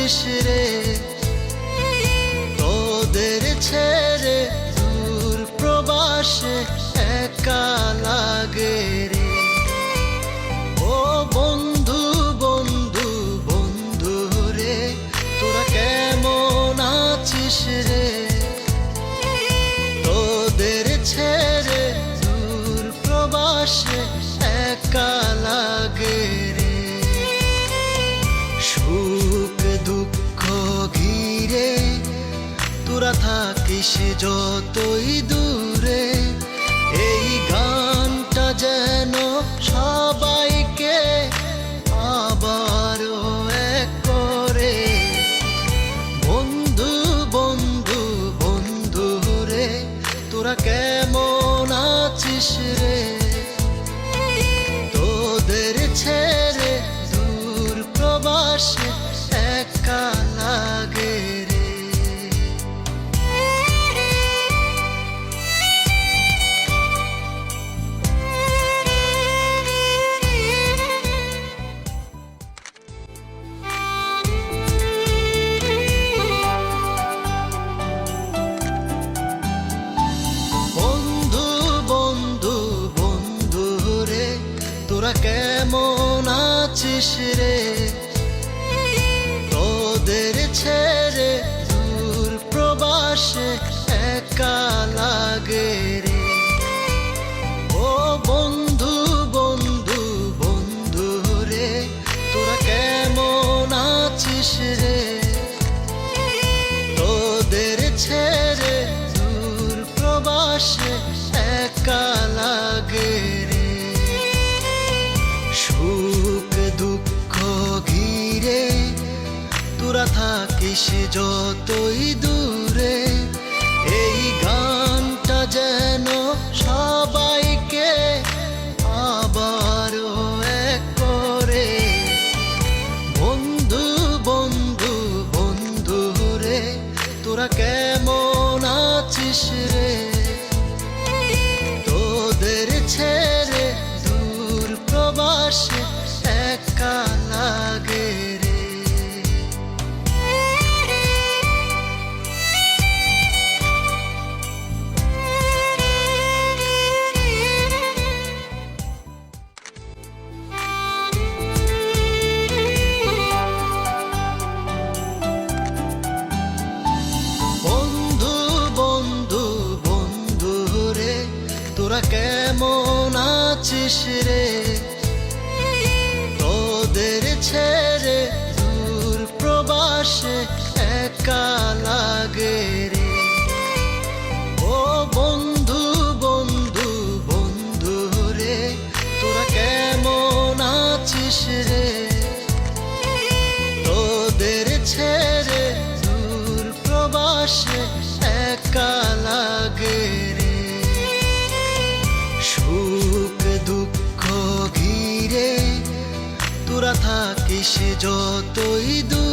আছিস রে, তোদের ছেড়ে দূর প্রবাসে একা লাগে রে। ও বন্ধু বন্ধু বন্ধু রে, তোরা কেমন আছিস রে, তোদের ছেড়ে দূর প্রবাসে একা লাগে রে। সুখ দুঃখ ঘিরে তোরা থাকিস যতই দূরে, এই গানটা যেন সবাইকে আবারও এক করে। বন্ধু বন্ধু বন্ধু রে, তোরা কেমন আছিস রে, তোদের ছেড়ে দূর প্রবাসে একা লাগে রে। বন্ধু বন্ধু বন্ধু রে, তোরা কেমন আছিস রে, তোদের ছেড়ে দূর প্রবাসে একা লাগে রে। ও বন্ধু বন্ধু বন্ধু রে, তোরা কেমন আছিস রে, তোদের ছেড়ে দূর প্রবাসে একা লাগে রে। সুখ দুঃখ ঘিরে তোরা থাকিস যতই দূরে, এই গানটা যেন সবাইকে আবারও এক করে। বন্ধু বন্ধু বন্ধু রে, তোরা কেমন আছিস রে, তোদের ছেড়ে দূর প্রবাসে একা লাগে রে। বন্ধু বন্ধু বন্ধু রে, তোরা কেমন আছিস রে, তোদের ছেড়ে দূর প্রবাসে একা লাগে রে। ও বন্ধু বন্ধু বন্ধু রে, তোরা কেমন আছিস রে, তোদের ছেড়ে দূর প্রবাসে একা লাগে রে। সুখ দুঃখ ঘিরে তোরা থাকিস যতই দূরে,